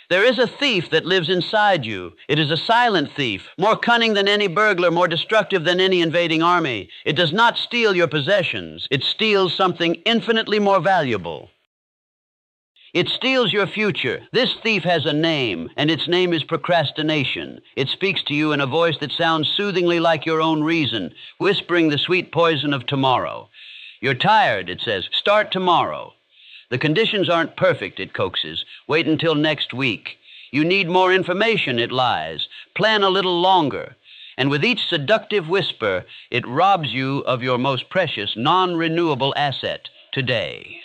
There is a thief that lives inside you. It is a silent thief, more cunning than any burglar, more destructive than any invading army. It does not steal your possessions. It steals something infinitely more valuable. It steals your future. This thief has a name, and its name is procrastination. It speaks to you in a voice that sounds soothingly like your own reason, whispering the sweet poison of tomorrow. You're tired, it says. Start tomorrow. The conditions aren't perfect, it coaxes. Wait until next week. You need more information, it lies. Plan a little longer. And with each seductive whisper, it robs you of your most precious, non-renewable asset, today.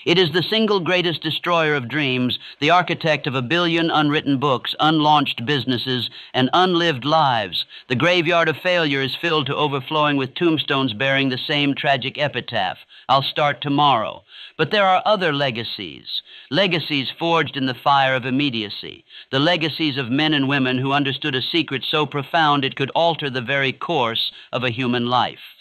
It is the single greatest destroyer of dreams, the architect of 1 billion unwritten books, unlaunched businesses, and unlived lives. The graveyard of failure is filled to overflowing with tombstones bearing the same tragic epitaph. I'll start tomorrow. But there are other legacies. Legacies forged in the fire of immediacy. The legacies of men and women who understood a secret so profound it could alter the very course of a human life.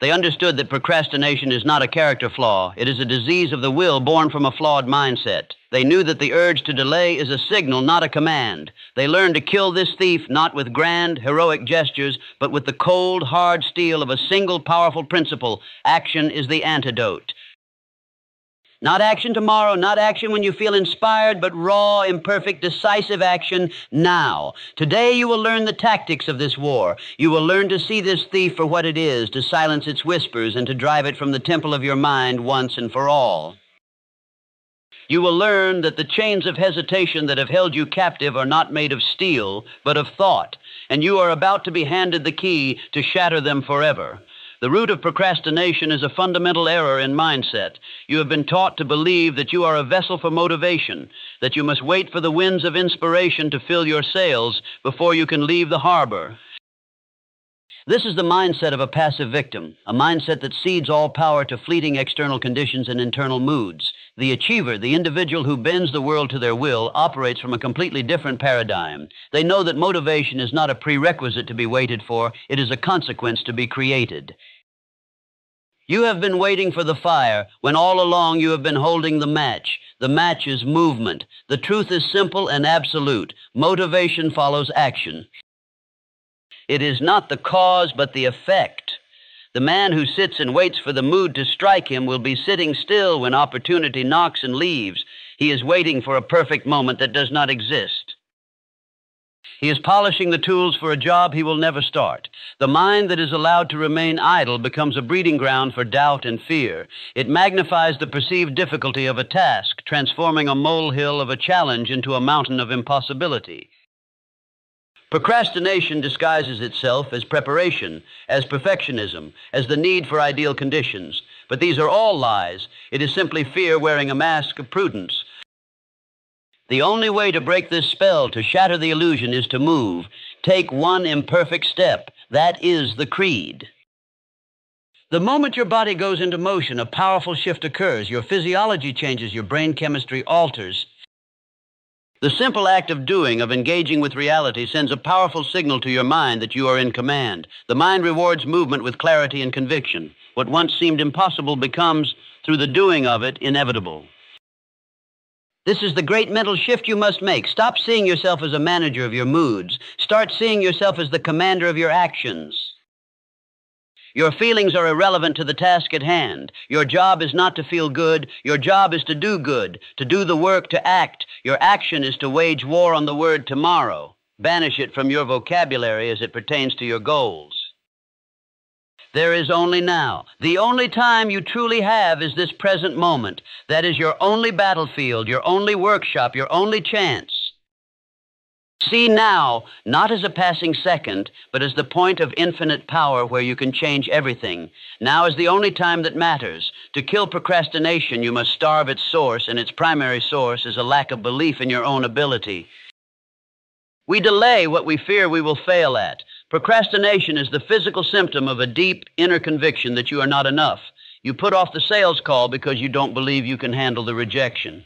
They understood that procrastination is not a character flaw. It is a disease of the will born from a flawed mindset. They knew that the urge to delay is a signal, not a command. They learned to kill this thief not with grand, heroic gestures, but with the cold, hard steel of a single powerful principle. Action is the antidote. Not action tomorrow, not action when you feel inspired, but raw, imperfect, decisive action now. Today you will learn the tactics of this war. You will learn to see this thief for what it is, to silence its whispers, and to drive it from the temple of your mind once and for all. You will learn that the chains of hesitation that have held you captive are not made of steel, but of thought, and you are about to be handed the key to shatter them forever. The root of procrastination is a fundamental error in mindset. You have been taught to believe that you are a vessel for motivation, that you must wait for the winds of inspiration to fill your sails before you can leave the harbor. This is the mindset of a passive victim, a mindset that cedes all power to fleeting external conditions and internal moods. The achiever, the individual who bends the world to their will, operates from a completely different paradigm. They know that motivation is not a prerequisite to be waited for, it is a consequence to be created. You have been waiting for the fire when all along you have been holding the match. The match is movement. The truth is simple and absolute. Motivation follows action. It is not the cause, but the effect. The man who sits and waits for the mood to strike him will be sitting still when opportunity knocks and leaves. He is waiting for a perfect moment that does not exist. He is polishing the tools for a job he will never start. The mind that is allowed to remain idle becomes a breeding ground for doubt and fear. It magnifies the perceived difficulty of a task, transforming a molehill of a challenge into a mountain of impossibility. Procrastination disguises itself as preparation, as perfectionism, as the need for ideal conditions. But these are all lies. It is simply fear wearing a mask of prudence. The only way to break this spell, to shatter the illusion, is to move. Take one imperfect step. That is the creed. The moment your body goes into motion, a powerful shift occurs. Your physiology changes, your brain chemistry alters. The simple act of doing, of engaging with reality, sends a powerful signal to your mind that you are in command. The mind rewards movement with clarity and conviction. What once seemed impossible becomes, through the doing of it, inevitable. This is the great mental shift you must make. Stop seeing yourself as a manager of your moods. Start seeing yourself as the commander of your actions. Your feelings are irrelevant to the task at hand. Your job is not to feel good. Your job is to do good, to do the work, to act. Your action is to wage war on the word tomorrow. Banish it from your vocabulary as it pertains to your goals. There is only now. The only time you truly have is this present moment. That is your only battlefield, your only workshop, your only chance. See now, not as a passing second, but as the point of infinite power where you can change everything. Now is the only time that matters. To kill procrastination, you must starve its source, and its primary source is a lack of belief in your own ability. We delay what we fear we will fail at. Procrastination is the physical symptom of a deep inner conviction that you are not enough. You put off the sales call because you don't believe you can handle the rejection.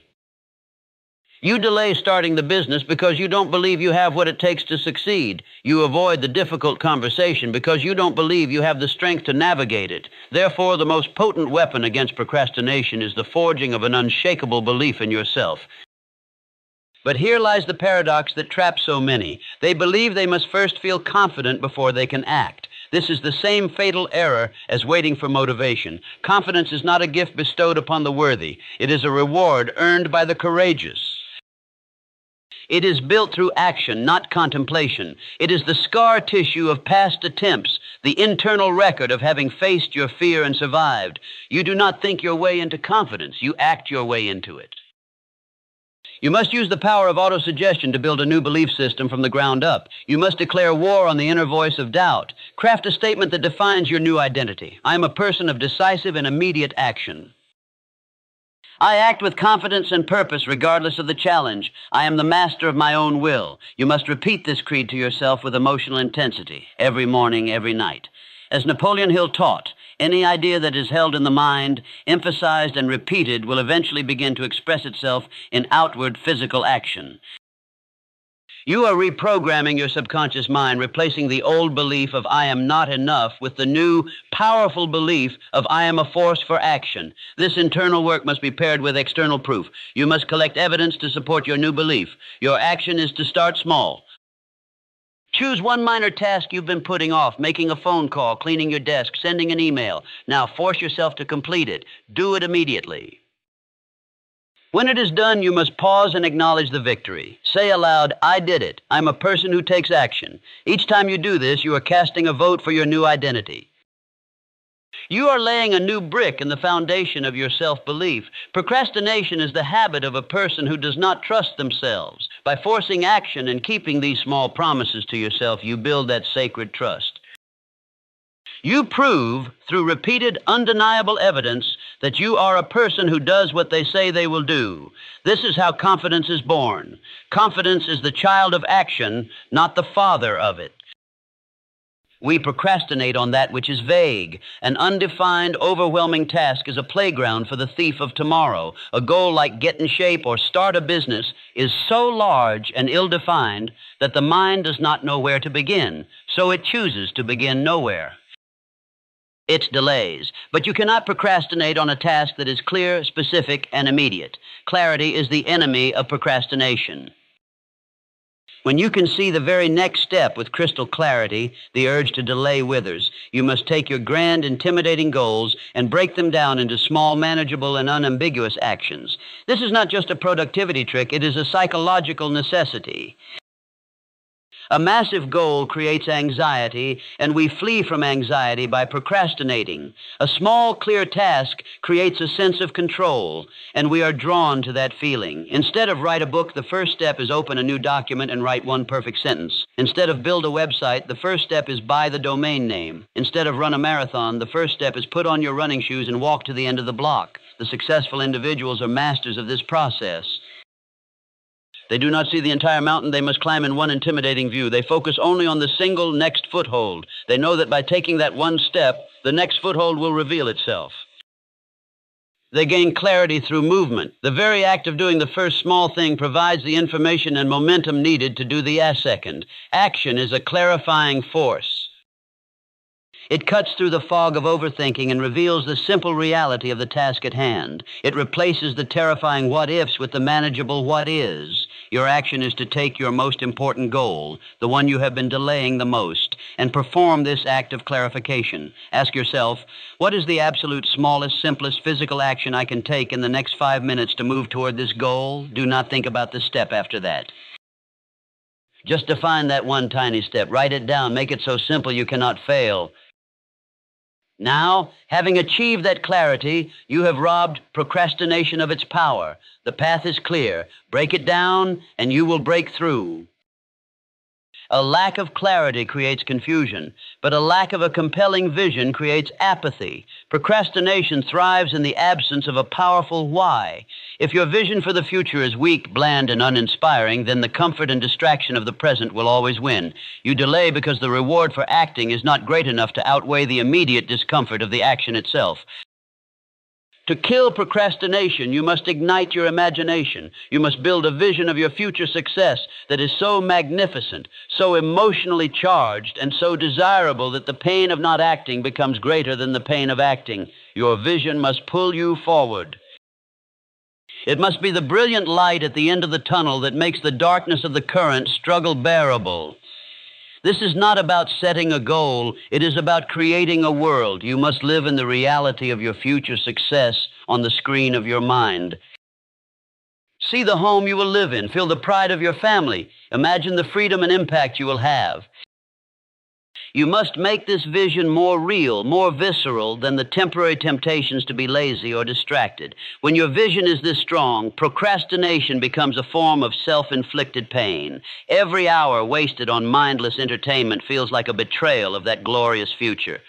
You delay starting the business because you don't believe you have what it takes to succeed. You avoid the difficult conversation because you don't believe you have the strength to navigate it. Therefore, the most potent weapon against procrastination is the forging of an unshakable belief in yourself. But here lies the paradox that traps so many. They believe they must first feel confident before they can act. This is the same fatal error as waiting for motivation. Confidence is not a gift bestowed upon the worthy. It is a reward earned by the courageous. It is built through action, not contemplation. It is the scar tissue of past attempts, the internal record of having faced your fear and survived. You do not think your way into confidence. You act your way into it. You must use the power of autosuggestion to build a new belief system from the ground up. You must declare war on the inner voice of doubt. Craft a statement that defines your new identity. I am a person of decisive and immediate action. I act with confidence and purpose regardless of the challenge. I am the master of my own will. You must repeat this creed to yourself with emotional intensity, every morning, every night. As Napoleon Hill taught, any idea that is held in the mind, emphasized and repeated, will eventually begin to express itself in outward physical action. You are reprogramming your subconscious mind, replacing the old belief of I am not enough with the new, powerful belief of I am a force for action. This internal work must be paired with external proof. You must collect evidence to support your new belief. Your action is to start small. Choose one minor task you've been putting off, making a phone call, cleaning your desk, sending an email. Now force yourself to complete it. Do it immediately. When it is done, you must pause and acknowledge the victory. Say aloud, I did it. I'm a person who takes action. Each time you do this, you are casting a vote for your new identity. You are laying a new brick in the foundation of your self-belief. Procrastination is the habit of a person who does not trust themselves. By forcing action and keeping these small promises to yourself, you build that sacred trust. You prove, through repeated, undeniable evidence, that you are a person who does what they say they will do. This is how confidence is born. Confidence is the child of action, not the father of it. We procrastinate on that which is vague. An undefined, overwhelming task is a playground for the thief of tomorrow. A goal like get in shape or start a business is so large and ill-defined that the mind does not know where to begin, so it chooses to begin nowhere. It delays. But you cannot procrastinate on a task that is clear, specific, and immediate. Clarity is the enemy of procrastination. When you can see the very next step with crystal clarity, the urge to delay withers. You must take your grand, intimidating goals and break them down into small, manageable, and unambiguous actions. This is not just a productivity trick, it is a psychological necessity. A massive goal creates anxiety, and we flee from anxiety by procrastinating. A small, clear task creates a sense of control, and we are drawn to that feeling. Instead of write a book, the first step is open a new document and write one perfect sentence. Instead of build a website, the first step is buy the domain name. Instead of run a marathon, the first step is put on your running shoes and walk to the end of the block. The successful individuals are masters of this process. They do not see the entire mountain they must climb in one intimidating view. They focus only on the single next foothold. They know that by taking that one step, the next foothold will reveal itself. They gain clarity through movement. The very act of doing the first small thing provides the information and momentum needed to do the second. Action is a clarifying force. It cuts through the fog of overthinking and reveals the simple reality of the task at hand. It replaces the terrifying what-ifs with the manageable what-is. Your action is to take your most important goal, the one you have been delaying the most, and perform this act of clarification. Ask yourself, what is the absolute smallest, simplest physical action I can take in the next 5 minutes to move toward this goal? Do not think about the step after that. Just define that one tiny step. Write it down. Make it so simple you cannot fail. Now, having achieved that clarity, you have robbed procrastination of its power. The path is clear. Break it down, and you will break through. A lack of clarity creates confusion, but a lack of a compelling vision creates apathy. Procrastination thrives in the absence of a powerful why. If your vision for the future is weak, bland, and uninspiring, then the comfort and distraction of the present will always win. You delay because the reward for acting is not great enough to outweigh the immediate discomfort of the action itself. To kill procrastination, you must ignite your imagination. You must build a vision of your future success that is so magnificent, so emotionally charged, and so desirable that the pain of not acting becomes greater than the pain of acting. Your vision must pull you forward. It must be the brilliant light at the end of the tunnel that makes the darkness of the current struggle bearable. This is not about setting a goal. It is about creating a world. You must live in the reality of your future success on the screen of your mind. See the home you will live in. Feel the pride of your family. Imagine the freedom and impact you will have. You must make this vision more real, more visceral than the temporary temptations to be lazy or distracted. When your vision is this strong, procrastination becomes a form of self-inflicted pain. Every hour wasted on mindless entertainment feels like a betrayal of that glorious future.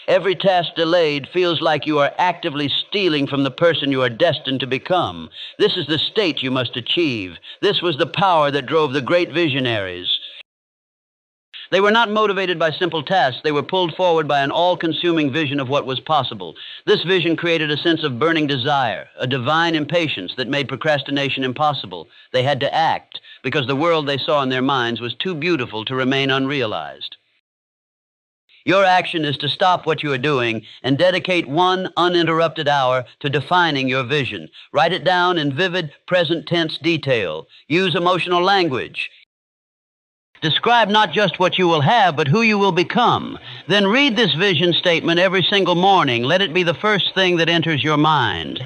Every task delayed feels like you are actively stealing from the person you are destined to become. This is the state you must achieve. This was the power that drove the great visionaries. They were not motivated by simple tasks. They were pulled forward by an all-consuming vision of what was possible. This vision created a sense of burning desire, a divine impatience that made procrastination impossible. They had to act because the world they saw in their minds was too beautiful to remain unrealized. Your action is to stop what you are doing and dedicate one uninterrupted hour to defining your vision. Write it down in vivid, present tense detail. Use emotional language. Describe not just what you will have, but who you will become. Then read this vision statement every single morning. Let it be the first thing that enters your mind.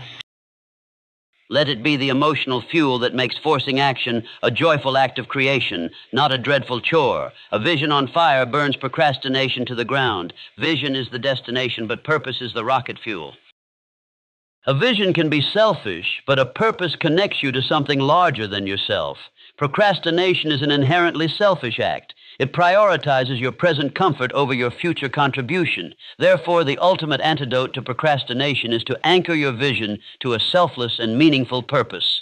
Let it be the emotional fuel that makes forcing action a joyful act of creation, not a dreadful chore. A vision on fire burns procrastination to the ground. Vision is the destination, but purpose is the rocket fuel. A vision can be selfish, but a purpose connects you to something larger than yourself. Procrastination is an inherently selfish act. It prioritizes your present comfort over your future contribution. Therefore, the ultimate antidote to procrastination is to anchor your vision to a selfless and meaningful purpose.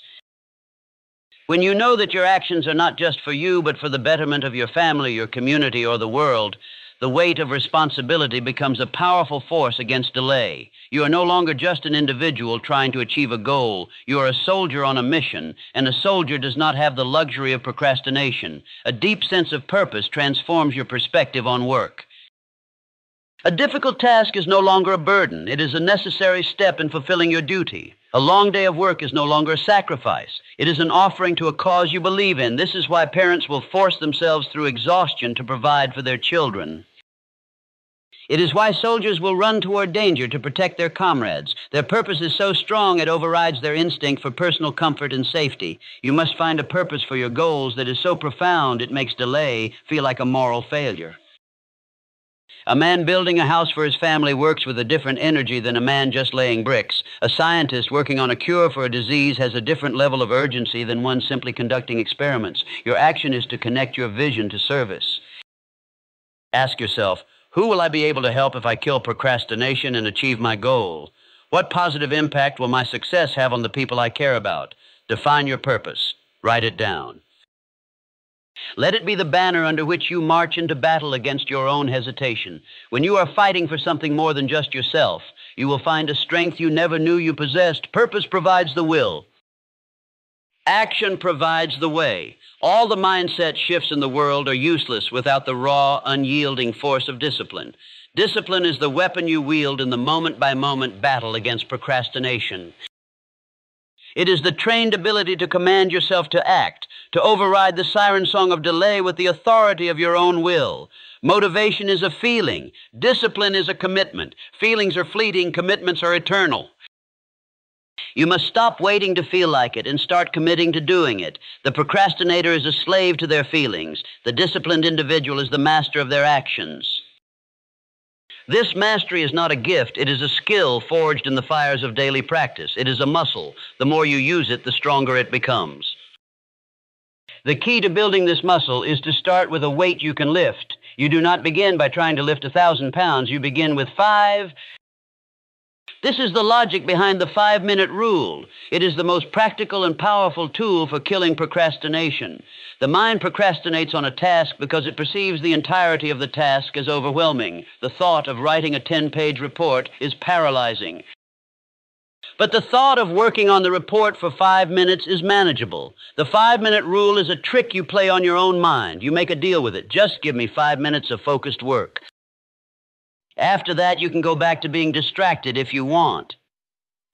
When you know that your actions are not just for you, but for the betterment of your family, your community, or the world, the weight of responsibility becomes a powerful force against delay. You are no longer just an individual trying to achieve a goal. You are a soldier on a mission, and a soldier does not have the luxury of procrastination. A deep sense of purpose transforms your perspective on work. A difficult task is no longer a burden. It is a necessary step in fulfilling your duty. A long day of work is no longer a sacrifice. It is an offering to a cause you believe in. This is why parents will force themselves through exhaustion to provide for their children. It is why soldiers will run toward danger to protect their comrades. Their purpose is so strong it overrides their instinct for personal comfort and safety. You must find a purpose for your goals that is so profound it makes delay feel like a moral failure. A man building a house for his family works with a different energy than a man just laying bricks. A scientist working on a cure for a disease has a different level of urgency than one simply conducting experiments. Your action is to connect your vision to service. Ask yourself, who will I be able to help if I kill procrastination and achieve my goal? What positive impact will my success have on the people I care about? Define your purpose. Write it down. Let it be the banner under which you march into battle against your own hesitation. When you are fighting for something more than just yourself, you will find a strength you never knew you possessed. Purpose provides the will. Action provides the way. All the mindset shifts in the world are useless without the raw, unyielding force of discipline. Discipline is the weapon you wield in the moment-by-moment battle against procrastination. It is the trained ability to command yourself to act, to override the siren song of delay with the authority of your own will. Motivation is a feeling. Discipline is a commitment. Feelings are fleeting, commitments are eternal. You must stop waiting to feel like it and start committing to doing it. The procrastinator is a slave to their feelings. The disciplined individual is the master of their actions. This mastery is not a gift. It is a skill forged in the fires of daily practice. It is a muscle. The more you use it, the stronger it becomes. The key to building this muscle is to start with a weight you can lift. You do not begin by trying to lift 1,000 pounds. You begin with 5. This is the logic behind the 5-minute rule. It is the most practical and powerful tool for killing procrastination. The mind procrastinates on a task because it perceives the entirety of the task as overwhelming. The thought of writing a 10-page report is paralyzing. But the thought of working on the report for 5 minutes is manageable. The 5-minute rule is a trick you play on your own mind. You make a deal with it. Just give me 5 minutes of focused work. After that, you can go back to being distracted if you want.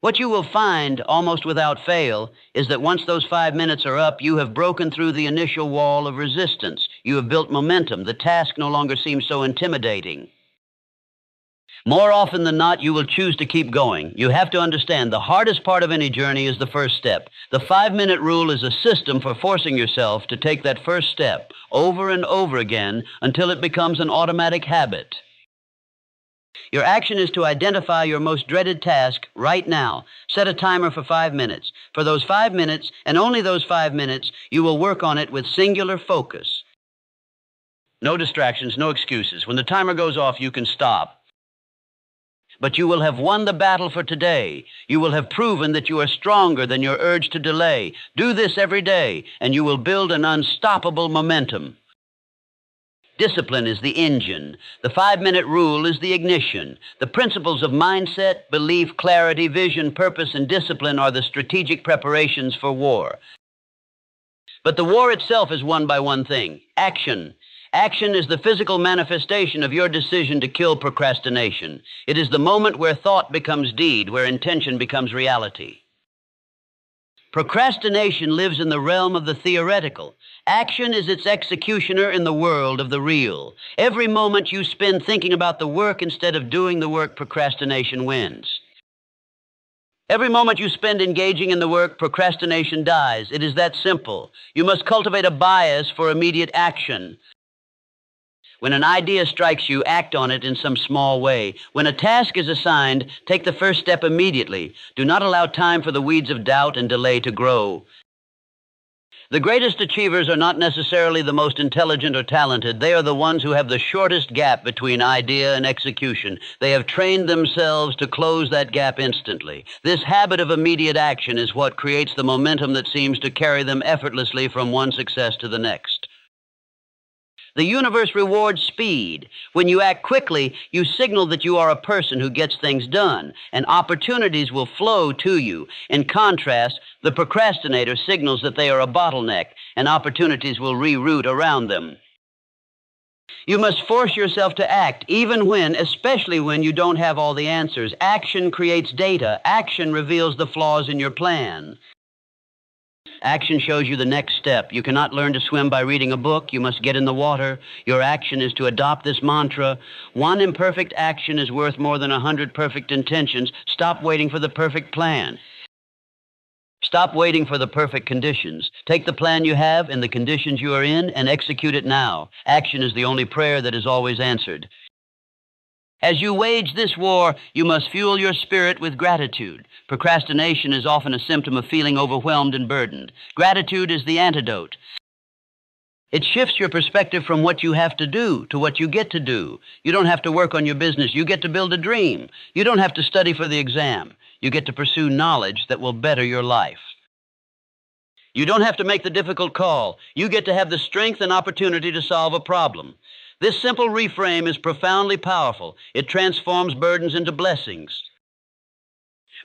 What you will find, almost without fail, is that once those 5 minutes are up, you have broken through the initial wall of resistance. You have built momentum. The task no longer seems so intimidating. More often than not, you will choose to keep going. You have to understand the hardest part of any journey is the first step. The 5-minute rule is a system for forcing yourself to take that first step over and over again until it becomes an automatic habit. Your action is to identify your most dreaded task right now. Set a timer for 5 minutes. For those 5 minutes, and only those 5 minutes, you will work on it with singular focus. No distractions, no excuses. When the timer goes off, you can stop. But you will have won the battle for today. You will have proven that you are stronger than your urge to delay. Do this every day, and you will build an unstoppable momentum. Discipline is the engine. The 5-minute rule is the ignition. The principles of mindset, belief, clarity, vision, purpose, and discipline are the strategic preparations for war. But the war itself is won by one thing: action. Action is the physical manifestation of your decision to kill procrastination. It is the moment where thought becomes deed, where intention becomes reality. Procrastination lives in the realm of the theoretical. Action is its executioner in the world of the real. Every moment you spend thinking about the work instead of doing the work, procrastination wins. Every moment you spend engaging in the work, procrastination dies. It is that simple. You must cultivate a bias for immediate action. When an idea strikes you, act on it in some small way. When a task is assigned, take the first step immediately. Do not allow time for the weeds of doubt and delay to grow. The greatest achievers are not necessarily the most intelligent or talented. They are the ones who have the shortest gap between idea and execution. They have trained themselves to close that gap instantly. This habit of immediate action is what creates the momentum that seems to carry them effortlessly from one success to the next. The universe rewards speed. When you act quickly, you signal that you are a person who gets things done, and opportunities will flow to you. In contrast, the procrastinator signals that they are a bottleneck, and opportunities will reroute around them. You must force yourself to act, even when, especially when you don't have all the answers. Action creates data. Action reveals the flaws in your plan. Action shows you the next step. You cannot learn to swim by reading a book. You must get in the water. Your action is to adopt this mantra: one imperfect action is worth more than 100 perfect intentions. Stop waiting for the perfect plan. Stop waiting for the perfect conditions. Take the plan you have and the conditions you are in and execute it now. Action is the only prayer that is always answered. As you wage this war, you must fuel your spirit with gratitude. Procrastination is often a symptom of feeling overwhelmed and burdened. Gratitude is the antidote. It shifts your perspective from what you have to do to what you get to do. You don't have to work on your business. You get to build a dream. You don't have to study for the exam. You get to pursue knowledge that will better your life. You don't have to make the difficult call. You get to have the strength and opportunity to solve a problem. This simple reframe is profoundly powerful. It transforms burdens into blessings.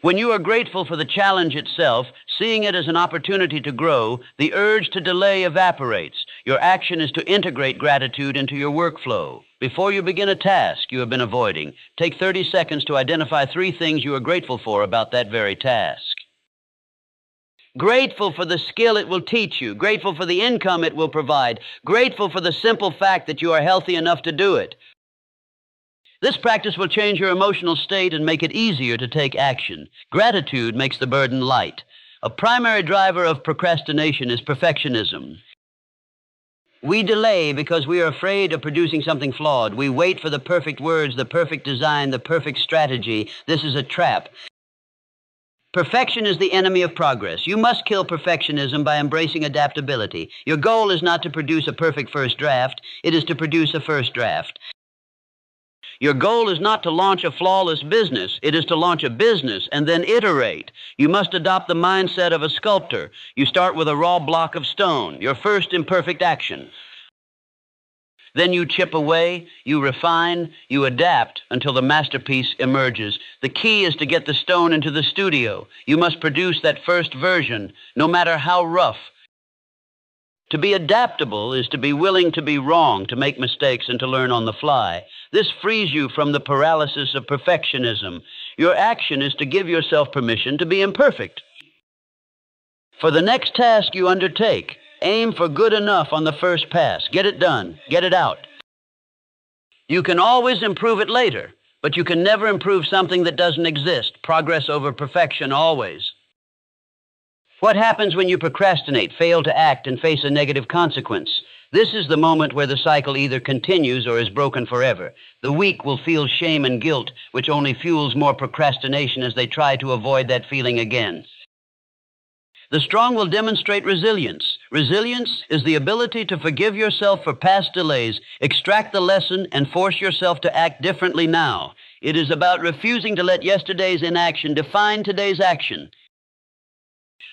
When you are grateful for the challenge itself, seeing it as an opportunity to grow, the urge to delay evaporates. Your action is to integrate gratitude into your workflow. Before you begin a task you have been avoiding, take 30 seconds to identify 3 things you are grateful for about that very task. Grateful for the skill it will teach you, grateful for the income it will provide, grateful for the simple fact that you are healthy enough to do it. This practice will change your emotional state and make it easier to take action. Gratitude makes the burden light. A primary driver of procrastination is perfectionism. We delay because we are afraid of producing something flawed. We wait for the perfect words, the perfect design, the perfect strategy. This is a trap. Perfection is the enemy of progress. You must kill perfectionism by embracing adaptability. Your goal is not to produce a perfect first draft. It is to produce a first draft. Your goal is not to launch a flawless business. It is to launch a business and then iterate. You must adopt the mindset of a sculptor. You start with a raw block of stone, your first imperfect action. Then you chip away, you refine, you adapt until the masterpiece emerges. The key is to get the stone into the studio. You must produce that first version, no matter how rough. To be adaptable is to be willing to be wrong, to make mistakes, and to learn on the fly. This frees you from the paralysis of perfectionism. Your action is to give yourself permission to be imperfect. For the next task you undertake, aim for good enough on the first pass. Get it done. Get it out. You can always improve it later, but you can never improve something that doesn't exist. Progress over perfection always. What happens when you procrastinate, fail to act, and face a negative consequence? This is the moment where the cycle either continues or is broken forever. The weak will feel shame and guilt, which only fuels more procrastination as they try to avoid that feeling again. The strong will demonstrate resilience. Resilience is the ability to forgive yourself for past delays, extract the lesson, and force yourself to act differently now. It is about refusing to let yesterday's inaction define today's action.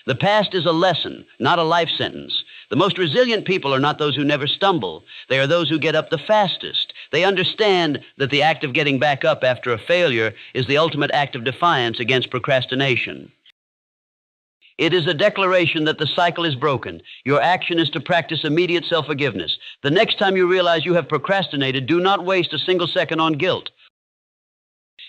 The past is a lesson, not a life sentence. The most resilient people are not those who never stumble. They are those who get up the fastest. They understand that the act of getting back up after a failure is the ultimate act of defiance against procrastination. It is a declaration that the cycle is broken. Your action is to practice immediate self-forgiveness. The next time you realize you have procrastinated, do not waste a single second on guilt.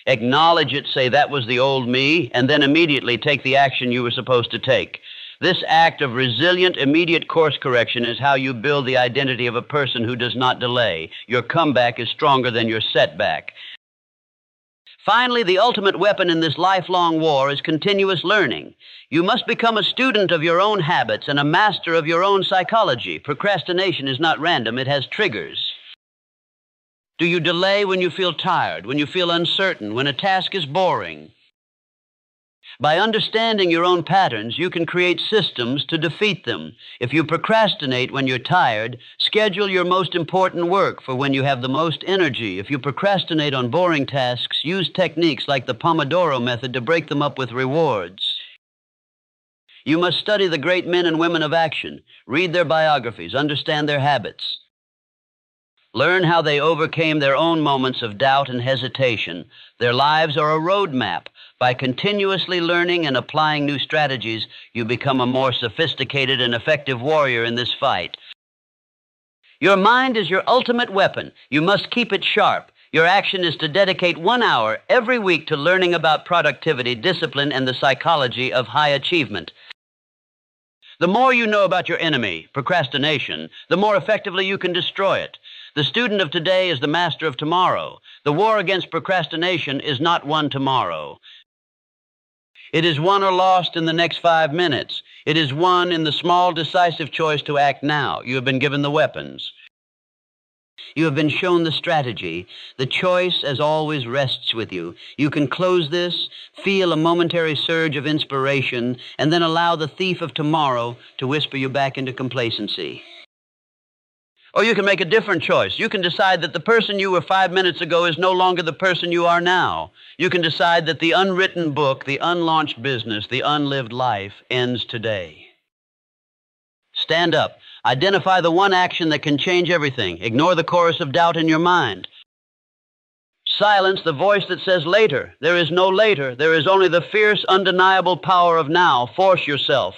Acknowledge it, say, "That was the old me," and then immediately take the action you were supposed to take. This act of resilient, immediate course correction is how you build the identity of a person who does not delay. Your comeback is stronger than your setback. Finally, the ultimate weapon in this lifelong war is continuous learning. You must become a student of your own habits and a master of your own psychology. Procrastination is not random, it has triggers. Do you delay when you feel tired, when you feel uncertain, when a task is boring? By understanding your own patterns, you can create systems to defeat them. If you procrastinate when you're tired, schedule your most important work for when you have the most energy. If you procrastinate on boring tasks, use techniques like the Pomodoro method to break them up with rewards. You must study the great men and women of action, read their biographies, understand their habits. Learn how they overcame their own moments of doubt and hesitation. Their lives are a roadmap. By continuously learning and applying new strategies, you become a more sophisticated and effective warrior in this fight. Your mind is your ultimate weapon. You must keep it sharp. Your action is to dedicate 1 hour every week to learning about productivity, discipline, and the psychology of high achievement. The more you know about your enemy, procrastination, the more effectively you can destroy it. The student of today is the master of tomorrow. The war against procrastination is not won tomorrow. It is won or lost in the next 5 minutes. It is won in the small, decisive choice to act now. You have been given the weapons. You have been shown the strategy. The choice, as always, rests with you. You can close this, feel a momentary surge of inspiration, and then allow the thief of tomorrow to whisper you back into complacency. Or you can make a different choice. You can decide that the person you were 5 minutes ago is no longer the person you are now. You can decide that the unwritten book, the unlaunched business, the unlived life ends today. Stand up. Identify the one action that can change everything. Ignore the chorus of doubt in your mind. Silence the voice that says later. There is no later. There is only the fierce, undeniable power of now. Force yourself.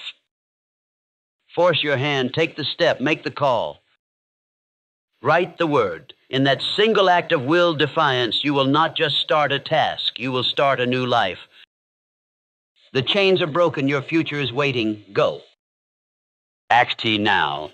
Force your hand. Take the step. Make the call. Write the word. In that single act of will defiance, you will not just start a task. You will start a new life. The chains are broken. Your future is waiting. Go. Act now.